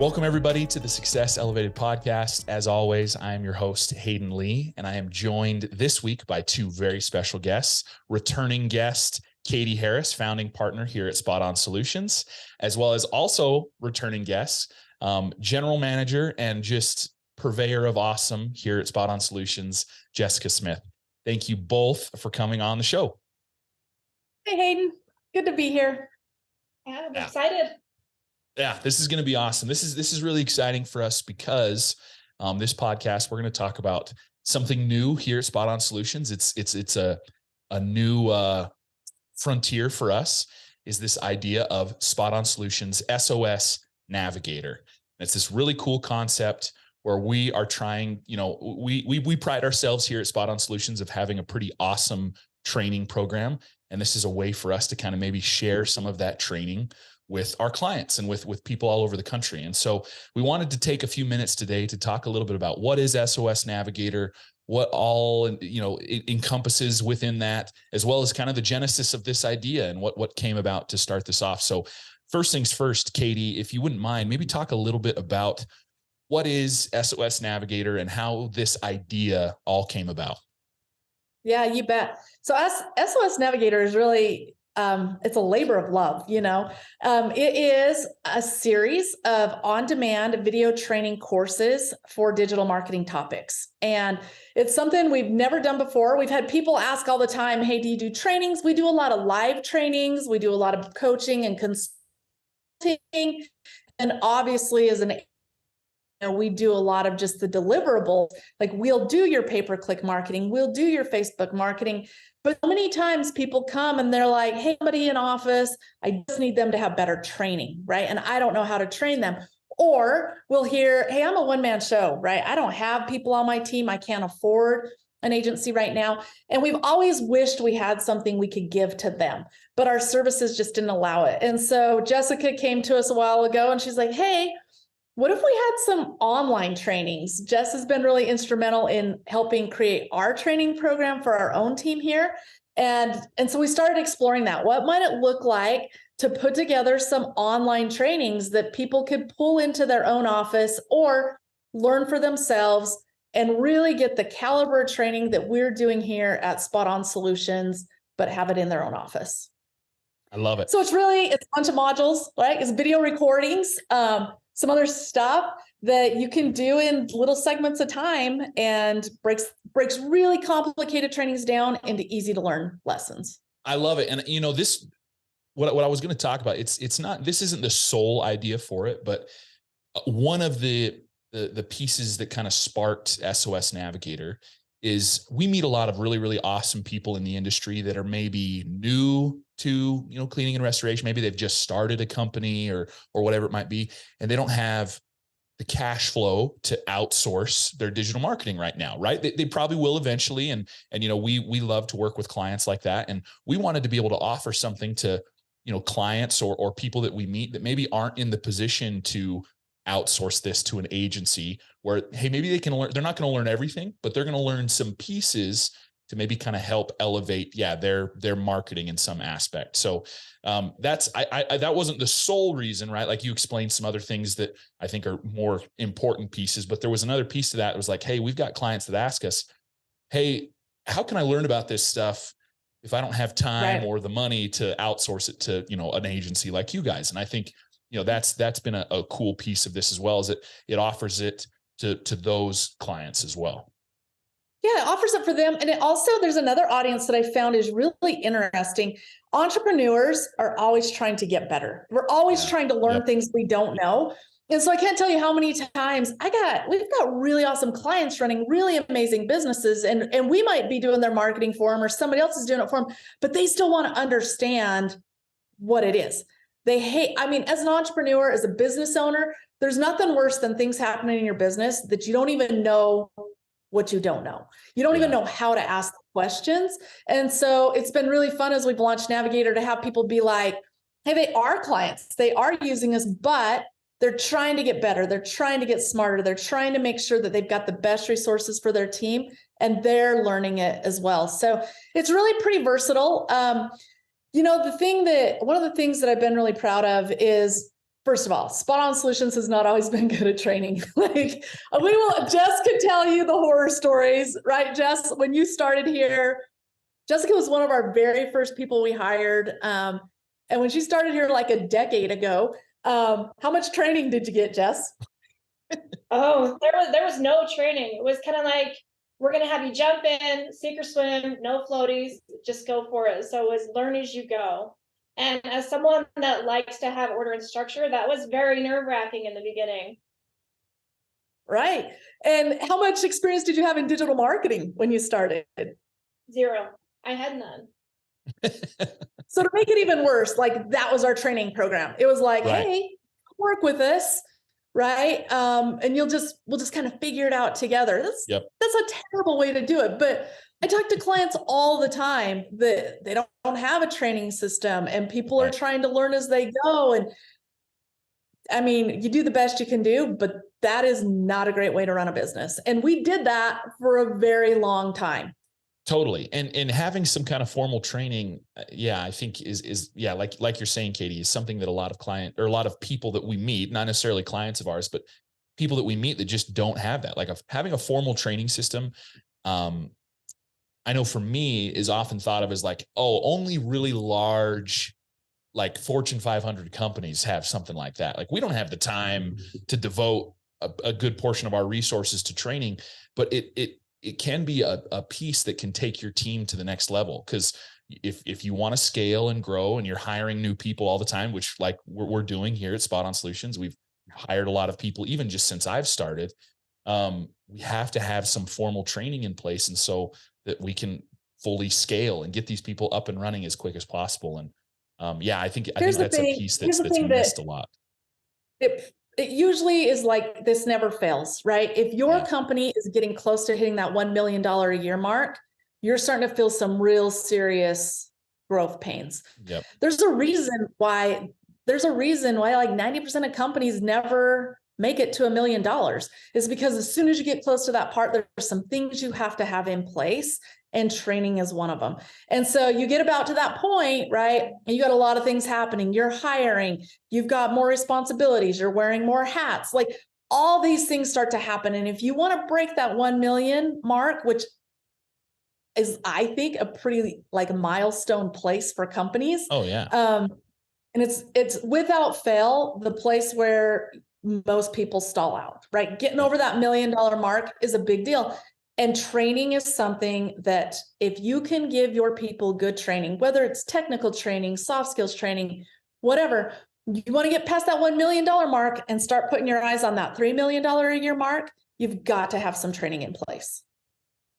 Welcome, everybody, to the Success Elevated podcast. As always, I am your host, Hayden Lee, and I am joined this week by two very special guests. Returning guest, Katie Harris, founding partner here at Spot On Solutions, as well as also returning guests, general manager and just purveyor of awesome here at Spot On Solutions, Jesica Smith. Thank you both for coming on the show. Hey, Hayden. Good to be here. Yeah, I'm excited. Yeah, this is going to be awesome. This is really exciting for us because this podcast, we're going to talk about something new here at Spot On Solutions. It's a new frontier for us, is this idea of Spot On Solutions SOS Navigator. And it's this really cool concept where we are trying, we pride ourselves here at Spot On Solutions of having a pretty awesome training program. And this is a way for us to kind of maybe share some of that training with our clients and with people all over the country. And so we wanted to take a few minutes today to talk a little bit about what is SOS Navigator, what all, it encompasses within that, as well as kind of the genesis of this idea and what came about to start this off. So first things first, Katie, if you wouldn't mind, maybe talk a little bit about what is SOS Navigator and how this idea all came about. Yeah, you bet. So SOS Navigator is really, it's a labor of love, It is a series of on-demand video training courses for digital marketing topics. And it's something we've never done before. We've had people ask all the time, hey, do you do trainings? We do a lot of live trainings. We do a lot of coaching and consulting. And obviously, we do a lot of just the deliverables. Like, we'll do your pay-per-click marketing. We'll do your Facebook marketing. But so many times people come and they're like, hey, somebody in office, I just need them to have better training, right? And I don't know how to train them. Or we'll hear, hey, I'm a one-man show, right? I don't have people on my team. I can't afford an agency right now. And we've always wished we had something we could give to them, but our services just didn't allow it. And so Jesica came to us a while ago and she's like, hey, what if we had some online trainings? Jess has been really instrumental in helping create our training program for our own team here. And so we started exploring that. What might it look like to put together some online trainings that people could pull into their own office or learn for themselves and really get the caliber of training that we're doing here at Spot On Solutions, but have it in their own office? I love it. So it's a bunch of modules, right? It's video recordings, some other stuff that you can do in little segments of time, and breaks really complicated trainings down into easy to learn lessons. I love it. And this, what I was going to talk about, it's not, this isn't the sole idea for it, but one of the pieces that kind of sparked SOS Navigator is we meet a lot of really, really awesome people in the industry that are maybe new to, cleaning and restoration. Maybe they've just started a company or whatever it might be, and they don't have the cash flow to outsource their digital marketing right now, right? They probably will eventually. And we love to work with clients like that. And we wanted to be able to offer something to, clients or people that we meet that maybe aren't in the position to outsource this to an agency where, hey, maybe they can learn, they're not going to learn everything, but they're going to learn some pieces to maybe kind of help elevate, their marketing in some aspect. So that wasn't the sole reason, right? Like, you explained some other things that I think are more important pieces, but there was another piece to that. It was like, hey, we've got clients that ask us, hey, how can I learn about this stuff if I don't have time or the money to outsource it to, an agency like you guys? And I think, that's been a cool piece of this as well, is it offers it to those clients as well. Yeah, it offers it for them. And there's another audience that I found is really interesting. Entrepreneurs are always trying to get better. We're always trying to learn things we don't know. And so I can't tell you how many times we've got really awesome clients running really amazing businesses, and we might be doing their marketing for them or somebody else is doing it for them, but they still want to understand what it is. As an entrepreneur, as a business owner, there's nothing worse than things happening in your business that you don't even know what you don't know. You don't even know how to ask questions. And so it's been really fun as we've launched Navigator to have people be like, hey, they are clients, they are using us, but they're trying to get better. They're trying to get smarter. They're trying to make sure that they've got the best resources for their team, and they're learning it as well. So it's really pretty versatile. One of the things that I've been really proud of is first of all, Spot On Solutions has not always been good at training. Jess could tell you the horror stories, right? Jess, when you started here, Jessica was one of our very first people we hired. And when she started here like a decade ago, how much training did you get, Jess? Oh, there was no training. It was kind of like, we're going to have you jump in, sink or swim, no floaties, just go for it. So it was learn as you go. And as someone that likes to have order and structure, that was very nerve-wracking in the beginning. Right. And how much experience did you have in digital marketing when you started? Zero. I had none. So to make it even worse, like that was our training program. It was like, Right. hey, work with us, right? And we'll just kind of figure it out together. That's a terrible way to do it. But I talk to clients all the time that they don't have a training system and people are trying to learn as they go. And I mean, you do the best you can do, but that is not a great way to run a business. And we did that for a very long time. Totally. And having some kind of formal training, I think is like you're saying, Katie, is something that a lot of people that we meet, not necessarily clients of ours, but people that we meet that just don't have that. Like having a formal training system, I know for me is often thought of as like, oh, only really large, like Fortune 500 companies have something like that. Like we don't have the time to devote a good portion of our resources to training, but it can be a piece that can take your team to the next level. Because if you want to scale and grow and you're hiring new people all the time, which like we're doing here at Spot On Solutions, we've hired a lot of people, even just since I've started. We have to have some formal training in place. And so that we can fully scale and get these people up and running as quick as possible. And I think that's a piece that's missed a lot. It usually is like this never fails, right? If your company is getting close to hitting that $1 million a year mark, you're starting to feel some real serious growth pains. Yep. There's a reason why like 90% of companies never make it to $1 million is because as soon as you get close to that part, there's some things you have to have in place. And training is one of them. And so you get about to that point, right? And you got a lot of things happening. You're hiring, you've got more responsibilities, you're wearing more hats. Like all these things start to happen. And if you want to break that 1 million mark, which is, I think, a pretty like milestone place for companies. Oh yeah. And it's without fail, the place where most people stall out, right? Getting over that $1 million mark is a big deal. And training is something that if you can give your people good training, whether it's technical training, soft skills training, whatever, you want to get past that $1 million mark and start putting your eyes on that $3 million a year mark, you've got to have some training in place.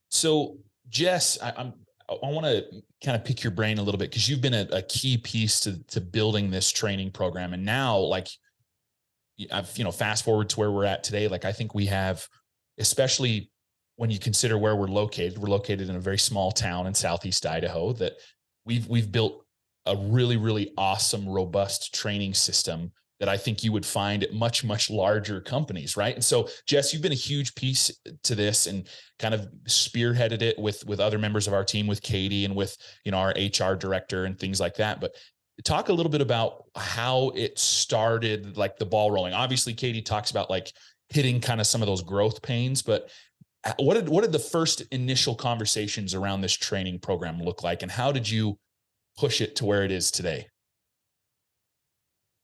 So Jess, I want to kind of pick your brain a little bit because you've been a key piece to building this training program. And now like I've, fast forward to where we're at today. Like I think we have, especially when you consider where we're located in a very small town in Southeast Idaho, that we've built a really, really awesome, robust training system that I think you would find at much, much larger companies. Right. And so Jess, you've been a huge piece to this and kind of spearheaded it with other members of our team, with Katie and with, our HR director and things like that. But talk a little bit about how it started, like the ball rolling. Obviously, Katie talks about like hitting kind of some of those growth pains, but what did the first initial conversations around this training program look like, and how did you push it to where it is today?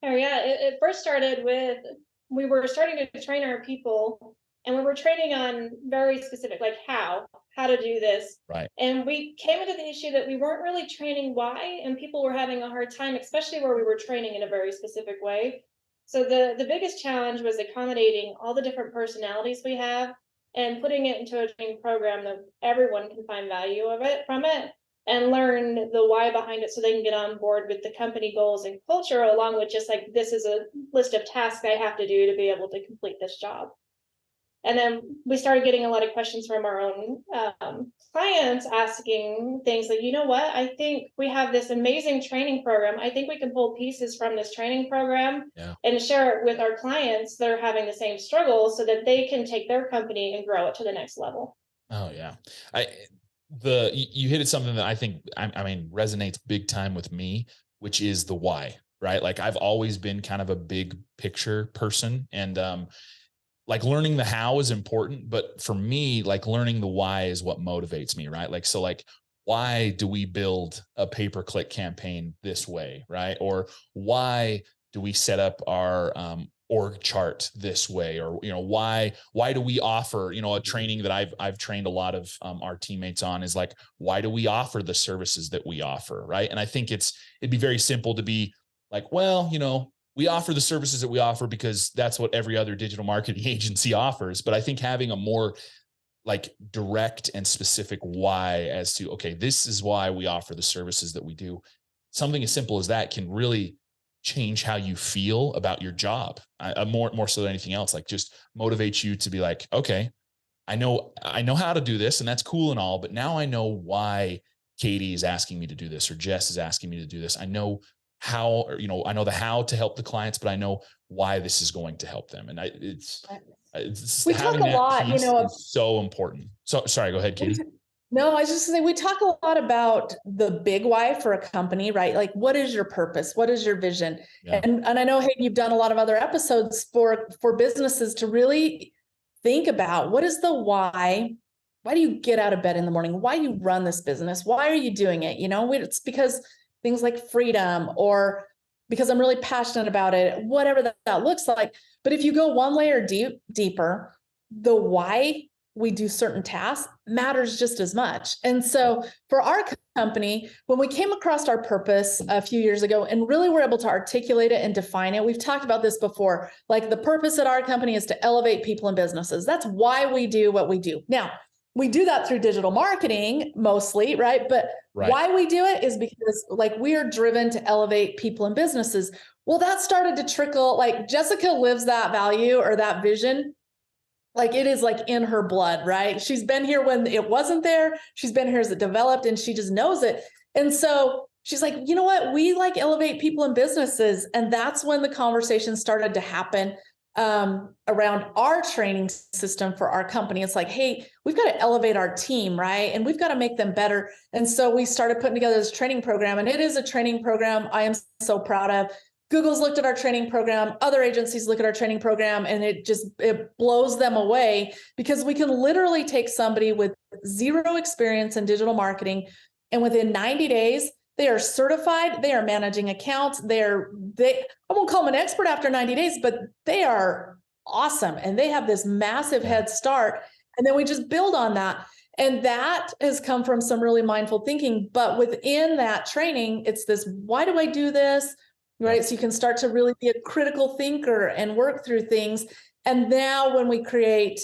Oh yeah, it first started with, we were starting to train our people, and we were training on very specific, like how to do this. Right. And we came into the issue that we weren't really training why, and people were having a hard time, especially where we were training in a very specific way. So the biggest challenge was accommodating all the different personalities we have and putting it into a training program that everyone can find value from it and learn the why behind it so they can get on board with the company goals and culture, along with just like, this is a list of tasks I have to do to be able to complete this job. And then we started getting a lot of questions from our own clients asking things like, what, I think we have this amazing training program. I think we can pull pieces from this training program and share it with our clients that are having the same struggle so that they can take their company and grow it to the next level. Oh yeah. You hit at something that I think, I mean, resonates big time with me, which is the why. right? Like I've always been kind of a big picture person, and like learning the how is important, but for me, like learning the why is what motivates me, right? Like, so like, why do we build a pay-per-click campaign this way, right? Or why do we set up our org chart this way? Or, why do we offer, a training that I've trained a lot of our teammates on is like, why do we offer the services that we offer, right? And I think it'd be very simple to be like, well, we offer the services that we offer because that's what every other digital marketing agency offers. But I think having a more like direct and specific why as to, okay, this is why we offer the services that we do. Something as simple as that can really change how you feel about your job. More so than anything else, like just motivates you to be like, okay, I know how to do this, and that's cool and all, but now I know why Katie is asking me to do this, or Jess is asking me to do this. I know how, I know the how to help the clients, but I know why this is going to help them. And it's We talk having a that lot, piece is so important. So sorry, go ahead, Katie. No, I was just saying, we talk a lot about the big why for a company, right? Like, what is your purpose? What is your vision? Yeah. And I know, hey, you've done a lot of other episodes for businesses to really think about what is the why. Why do you get out of bed in the morning? Why do you run this business? Why are you doing it? It's because things like freedom, or because I'm really passionate about it, whatever that looks like. But if you go one layer deeper, the why we do certain tasks matters just as much. And so for our company, when we came across our purpose a few years ago and really were able to articulate it and define it, we've talked about this before, like the purpose at our company is to elevate people and businesses. That's why we do what we do. Now, we do that through digital marketing mostly, right? But why we do it is because like we are driven to elevate people and businesses. Well, that started to trickle, like Jesica lives that value or that vision. Like it is like in her blood, right? She's been here when it wasn't there. She's been here as it developed, and she just knows it. And so she's like, you know what? We like elevate people and businesses. And that's when the conversation started to happen around our training system for our company. It's like, hey, we've got to elevate our team, right? And we've got to make them better. And so we started putting together this training program, and it is a training program I am so proud of. Google's looked at our training program, other agencies look at our training program, and it blows them away, because we can literally take somebody with zero experience in digital marketing, and within 90 days, they are certified, they are managing accounts, I won't call them an expert after 90 days, but they are awesome. And they have this massive head start. And then we just build on that. And that has come from some really mindful thinking. But within that training, it's this, why do I do this? Right. So you can start to really be a critical thinker and work through things. And now when we create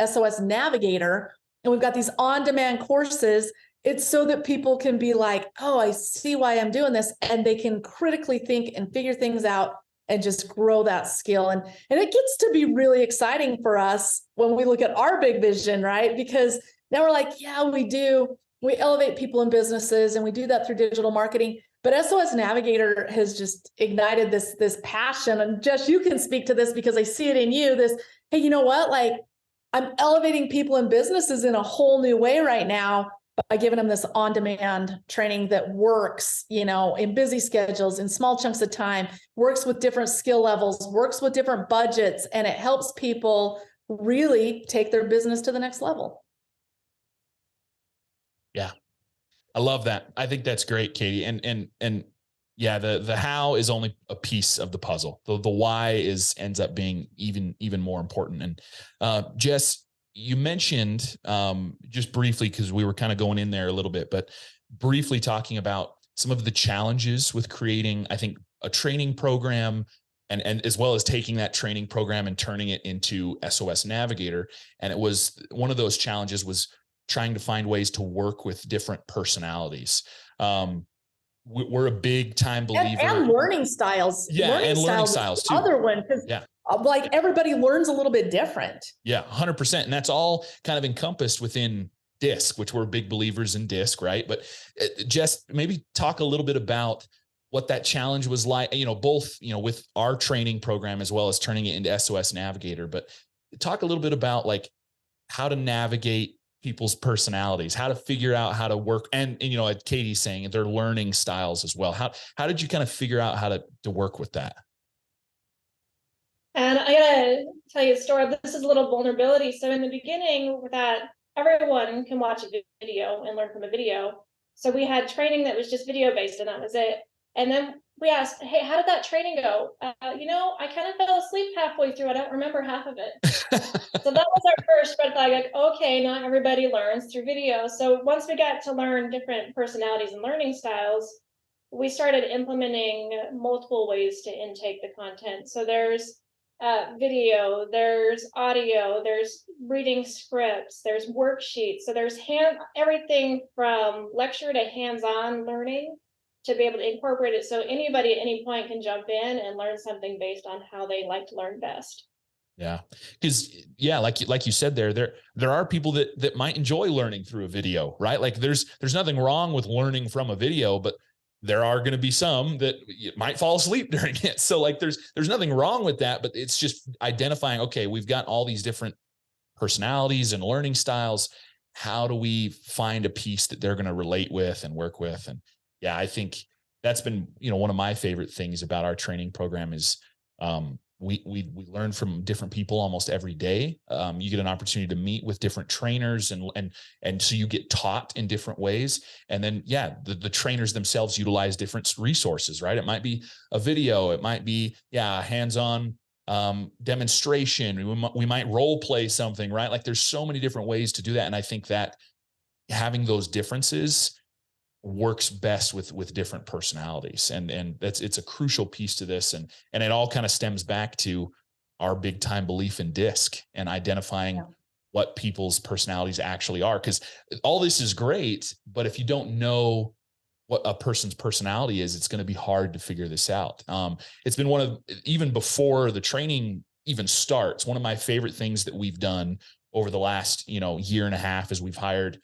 SOS Navigator, and we've got these on-demand courses, it's so that people can be like, oh, I see why I'm doing this. And they can critically think and figure things out and just grow that skill. And it gets to be really exciting for us when we look at our big vision, right? Because now we're like, yeah, we do. We elevate people and businesses, and we do that through digital marketing. But SOS Navigator has just ignited this passion. And Jess, you can speak to this because I see it in you. This, hey, you know what? Like, I'm elevating people and businesses in a whole new way right now by giving them this on-demand training that works, in busy schedules, in small chunks of time, works with different skill levels, works with different budgets, and it helps people really take their business to the next level. Yeah. I love that. I think that's great, Katie. And yeah, the how is only a piece of the puzzle. The why ends up being even more important. And Jess, you mentioned just briefly, because we were kind of going in there a little bit, but briefly talking about some of the challenges with creating, I think, a training program, and as well as taking that training program and turning it into SOS Navigator. And it was one of those challenges was trying to find ways to work with different personalities. We're a big time believer. And learning styles. Yeah, learning styles too. Other one, because like everybody learns a little bit different. Yeah, 100%. And that's all kind of encompassed within DISC, which we're big believers in DISC, right? But Jess, maybe talk a little bit about what that challenge was like, both, with our training program as well as turning it into SOS Navigator. But talk a little bit about like how to navigate people's personalities, how to figure out how to work. And you know, Katie's saying their learning styles as well. How did you kind of figure out how to work with that? And I gotta tell you a story. This is a little vulnerability. So in the beginning, that everyone can watch a video and learn from a video. So we had training that was just video based, and that was it. And then we asked, "Hey, how did that training go?" I kind of fell asleep halfway through. I don't remember half of it. So that was our first red flag. Like, okay, not everybody learns through video. So once we got to learn different personalities and learning styles, we started implementing multiple ways to intake the content. So there's video, there's audio, there's reading scripts, there's worksheets. So there's everything from lecture to hands-on learning to be able to incorporate it. So anybody at any point can jump in and learn something based on how they like to learn best. Yeah. Because like you said, there are people that might enjoy learning through a video, right? Like there's nothing wrong with learning from a video, but there are going to be some that might fall asleep during it. So like there's nothing wrong with that, but it's just identifying, okay, we've got all these different personalities and learning styles. How do we find a piece that they're going to relate with and work with? And yeah, I think that's been, one of my favorite things about our training program is, we learn from different people almost every day. You get an opportunity to meet with different trainers and so you get taught in different ways. And then, the trainers themselves utilize different resources, right? It might be a video. It might be, a hands-on demonstration. We might role play something, right? Like there's so many different ways to do that. And I think that having those differences works best with different personalities. And it's a crucial piece to this. And it all kind of stems back to our big time belief in DISC and identifying what people's personalities actually are. Because all this is great, but if you don't know what a person's personality is, it's going to be hard to figure this out. It's been even before the training even starts, one of my favorite things that we've done over the last, year and a half is we've hired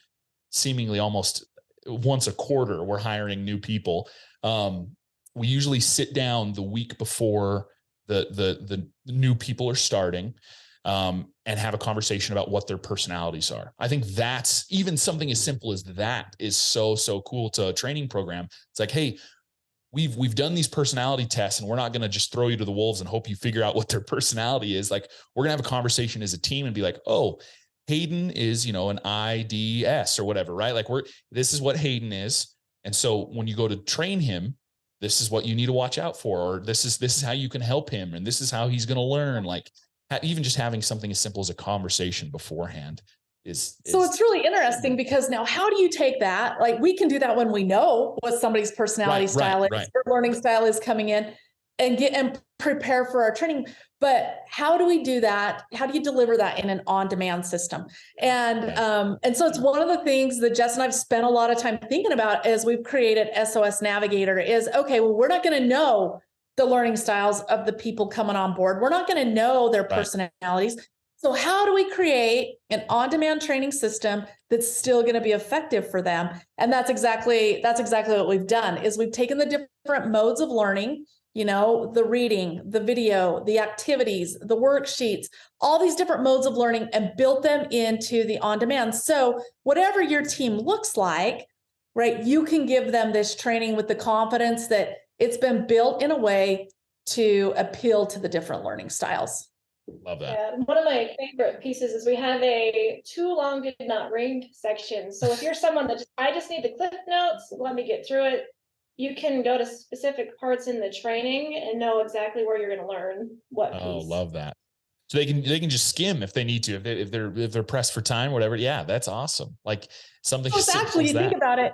seemingly almost once a quarter, we're hiring new people. We usually sit down the week before the new people are starting, and have a conversation about what their personalities are. I think that's even something as simple as that is so cool to a training program. It's like, hey, we've done these personality tests and we're not going to just throw you to the wolves and hope you figure out what their personality is. Like we're going to have a conversation as a team and be like, oh, Hayden is, an IDS or whatever, right? Like this is what Hayden is. And so when you go to train him, this is what you need to watch out for, or this is how you can help him. And this is how he's going to learn. Like even just having something as simple as a conversation beforehand so it's really interesting because now how do you take that? Like we can do that when we know what somebody's personality style is, or learning style is coming in and prepare for our training. But how do we do that? How do you deliver that in an on-demand system? And so it's one of the things that Jess and I've spent a lot of time thinking about as we've created SOS Navigator is, okay, well, we're not going to know the learning styles of the people coming on board. We're not going to know their personalities. So how do we create an on-demand training system that's still going to be effective for them? And that's exactly what we've done is we've taken the different modes of learning, the reading, the video, the activities, the worksheets, all these different modes of learning and built them into the on-demand. So whatever your team looks like, right, you can give them this training with the confidence that it's been built in a way to appeal to the different learning styles. Love that. Yeah, one of my favorite pieces is we have a too long did not ring section. So if you're someone that I just need the cliff notes, let me get through it. You can go to specific parts in the training and know exactly where you're going to learn what piece. Oh, love that. So they can just skim if they need to, if they're pressed for time, whatever. Yeah, that's awesome. Like something. So actually, you think about it,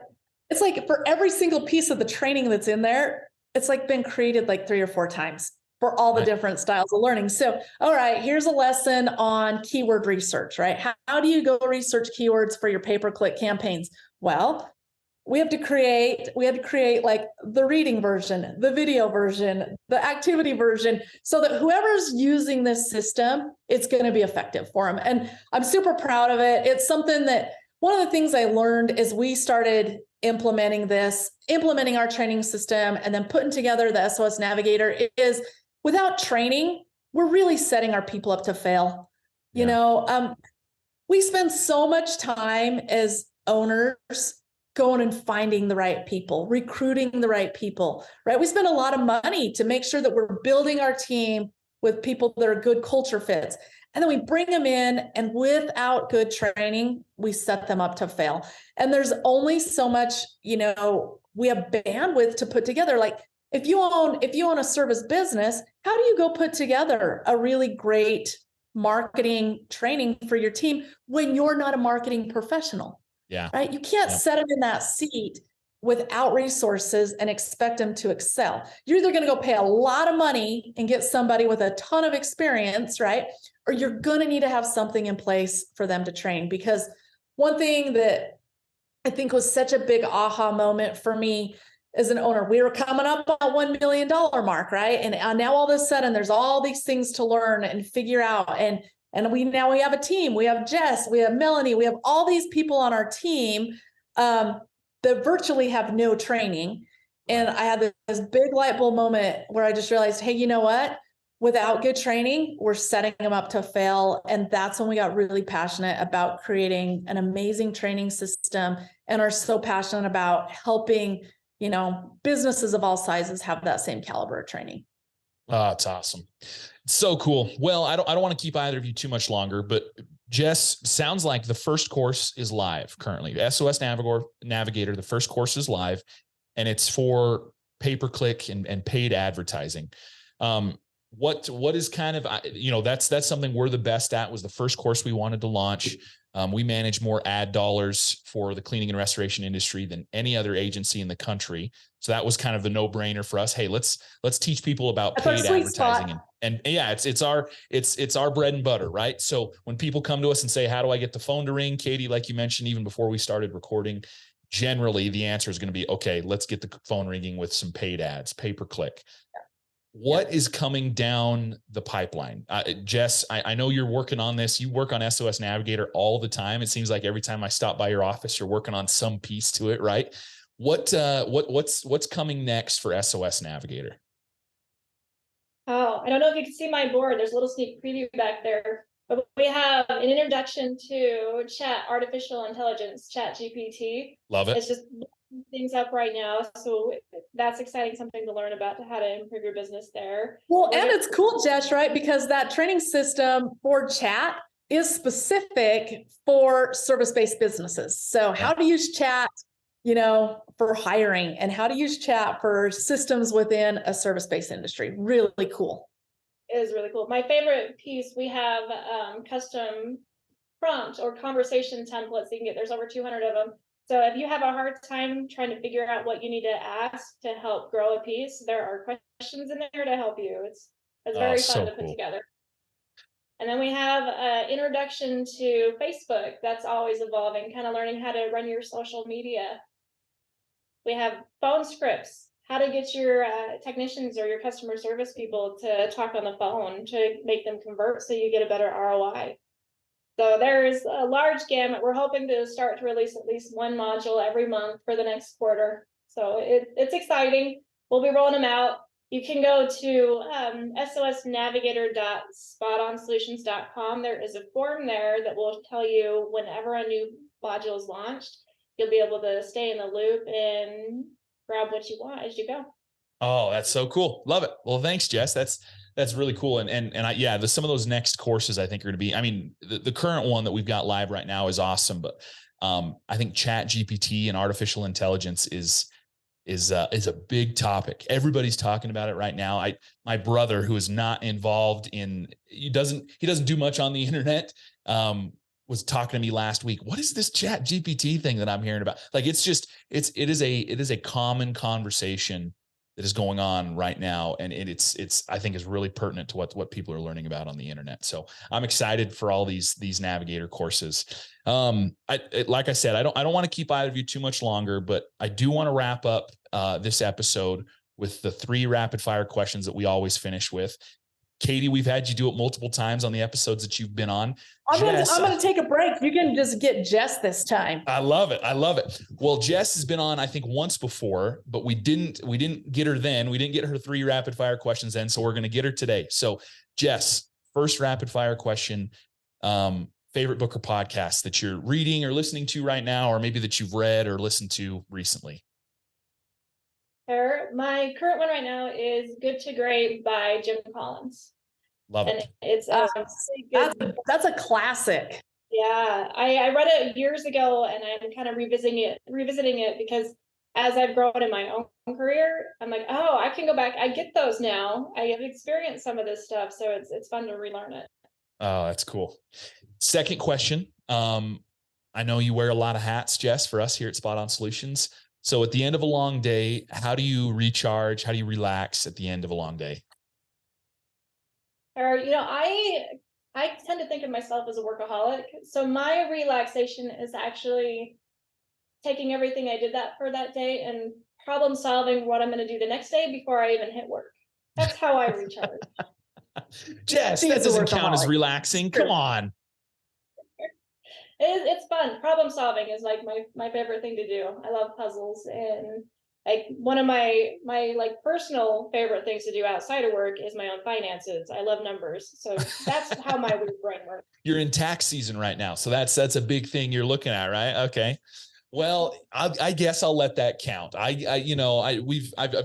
it's like for every single piece of the training that's in there, it's like been created like 3 or 4 times for all the different styles of learning. So, all right, here's a lesson on keyword research, right? How do you go research keywords for your pay-per-click campaigns? Well, we had to create like the reading version, the video version, the activity version, so that whoever's using this system, it's going to be effective for them. And I'm super proud of it. It's something that one of the things I learned is we started implementing our training system and then putting together the SOS Navigator is without training, we're really setting our people up to fail. we spend so much time as owners going and finding the right people, recruiting the right people, right? We spend a lot of money to make sure that we're building our team with people that are good culture fits. And then we bring them in, and without good training, we set them up to fail. And there's only so much, we have bandwidth to put together. Like if you own a service business, how do you go put together a really great marketing training for your team when you're not a marketing professional? Yeah. Right. You can't set them in that seat without resources and expect them to excel. You're either going to go pay a lot of money and get somebody with a ton of experience, right? Or you're going to need to have something in place for them to train. Because one thing that I think was such a big aha moment for me as an owner, we were coming up on $1 million mark, right? And now all of a sudden there's all these things to learn and figure out. And we have a team. We have Jess, we have Melanie, we have all these people on our team that virtually have no training. And I had this big light bulb moment where I just realized, hey, you know what? Without good training, we're setting them up to fail. And that's when we got really passionate about creating an amazing training system and are so passionate about helping, businesses of all sizes have that same caliber of training. Oh, it's awesome. So cool. Well, I don't want to keep either of you too much longer, but Jess, sounds like the first course is live currently. SOS Navigator, the first course is live, and it's for pay-per-click and paid advertising. What is kind of, that's something we're the best at. Was the first course we wanted to launch. We manage more ad dollars for the cleaning and restoration industry than any other agency in the country. So that was kind of the no-brainer for us. Hey, let's teach people about paid advertising. And yeah, it's our bread and butter, right? So when people come to us and say, how do I get the phone to ring? Katie, like you mentioned, even before we started recording, generally the answer is going to be, okay, let's get the phone ringing with some paid ads, pay-per-click. What is coming down the pipeline? Jess, I know you're working on this. You work on SOS Navigator all the time. It seems like every time I stop by your office, you're working on some piece to it, right? What's coming next for SOS Navigator? Oh, I don't know if you can see my board. There's a little sneak preview back there. But we have an introduction to artificial intelligence, Chat GPT. Love it. It's just things up right now, so that's exciting, something to learn about how to improve your business there. Well, and it's cool, Jess, right? Because that training system for chat is specific for service-based businesses. So how to use chat, for hiring, and how to use chat for systems within a service-based industry. Really cool. It is really cool. My favorite piece, we have custom prompt or conversation templates you can get. There's over 200 of them. So if you have a hard time trying to figure out what you need to ask to help grow a piece, there are questions in there to help you. It's very fun to put together. And then we have introduction to Facebook. That's always evolving, kind of learning how to run your social media. We have phone scripts, how to get your technicians or your customer service people to talk on the phone to make them convert so you get a better ROI. So there's a large gamut. We're hoping to start to release at least one module every month for the next quarter. So it's exciting. We'll be rolling them out. You can go to sosnavigator.spotonsolutions.com. There is a form there that will tell you whenever a new module is launched. You'll be able to stay in the loop and grab what you want as you go. Oh, that's so cool. Love it. Well, thanks, Jess. That's really cool. Some of those next courses I think are going to be, the current one that we've got live right now is awesome, but I think Chat GPT and artificial intelligence is a big topic. Everybody's talking about it right now. My brother, who is not involved he doesn't do much on the internet, was talking to me last week. What is this Chat GPT thing that I'm hearing about? Like, it is a common conversation that is going on right now. And it's I think is really pertinent to what people are learning about on the internet. So I'm excited for all these Navigator courses. Like I said, I don't want to keep either of you too much longer, but I do want to wrap up this episode with the 3 rapid fire questions that we always finish with. Katie, we've had you do it multiple times on the episodes that you've been on. I'm going to take a break. You can just get Jess this time. I love it. Well, Jess has been on, I think, once before, but we didn't get her then. We didn't get her 3 rapid fire questions then. So we're going to get her today. So Jess, first rapid fire question, favorite book or podcast that you're reading or listening to right now, or maybe that you've read or listened to recently? My current one right now is Good to Great by Jim Collins. Love And it. it's a really good. That's a classic. Yeah, I read it years ago, and I'm kind of revisiting it because as I've grown in my own career, I'm like, oh, I can go back. I get those now. I have experienced some of this stuff, so it's fun to relearn it. Oh, that's cool. Second question. I know you wear a lot of hats, Jess, for us here at Spot On Solutions. So at the end of a long day, how do you recharge? How do you relax at the end of a long day? Or, I tend to think of myself as a workaholic. So my relaxation is actually taking everything I did for that day and problem solving what I'm going to do the next day before I even hit work. That's how I recharge. Jess, that doesn't count as relaxing. Come on. It's fun. Problem solving is like my favorite thing to do. I love puzzles, and like one of my like personal favorite things to do outside of work is my own finances. I love numbers. So that's how my brain works. You're in tax season right now. So that's a big thing you're looking at, right? Okay. Well, I guess I'll let that count. I've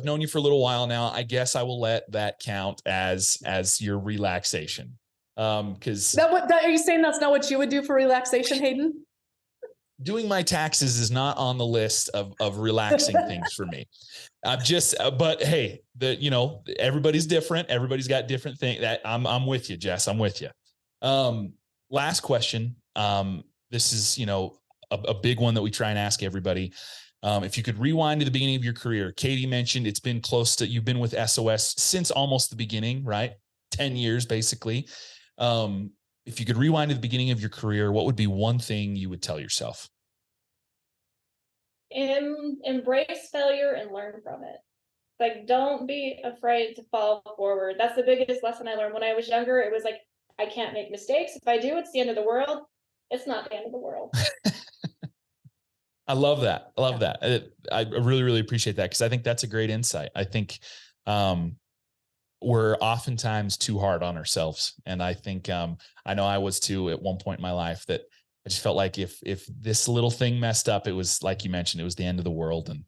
known you for a little while now. I guess I will let that count as your relaxation. Because are you saying that's not what you would do for relaxation, Hayden? Doing my taxes is not on the list of relaxing things for me. But hey, everybody's different. Everybody's got different things. That I'm with you, Jess. I'm with you. Last question. This is, a big one that we try and ask everybody. If you could rewind to the beginning of your career, Katie mentioned you've been with SOS since almost the beginning, right? 10 years, basically. If you could rewind to the beginning of your career, what would be one thing you would tell yourself? Embrace failure and learn from it. Like, don't be afraid to fall forward. That's the biggest lesson I learned when I was younger. It was like, I can't make mistakes. If I do, it's the end of the world. It's not the end of the world. I love that. I really, really appreciate that, because I think that's a great insight. I think we're oftentimes too hard on ourselves. And I think I know I was too at one point in my life, that I just felt like if this little thing messed up, it was, like you mentioned, it was the end of the world. And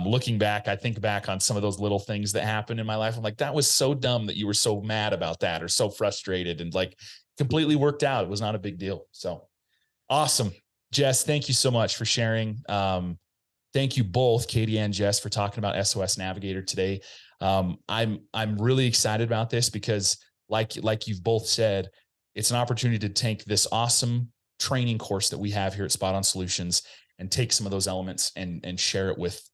looking back, I think back on some of those little things that happened in my life. I'm like, that was so dumb that you were so mad about that, or so frustrated, and like completely worked out. It was not a big deal. So awesome. Jess, thank you so much for sharing. Thank you both, Katie and Jess, for talking about SOS Navigator today. I'm really excited about this because, like you've both said, it's an opportunity to take this awesome training course that we have here at Spot On Solutions and take some of those elements and share it with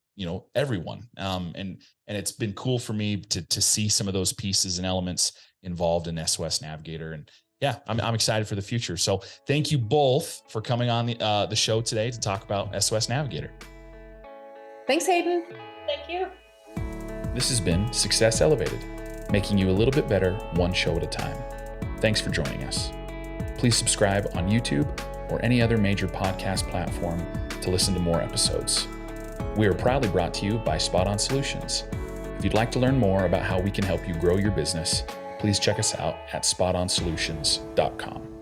everyone. And it's been cool for me to see some of those pieces and elements involved in SOS Navigator. And yeah, I'm excited for the future. So thank you both for coming on the show today to talk about SOS Navigator. Thanks, Hayden. Thank you. This has been Success Elevated, making you a little bit better one show at a time. Thanks for joining us. Please subscribe on YouTube or any other major podcast platform to listen to more episodes. We are proudly brought to you by Spot On Solutions. If you'd like to learn more about how we can help you grow your business, please check us out at spotonsolutions.com.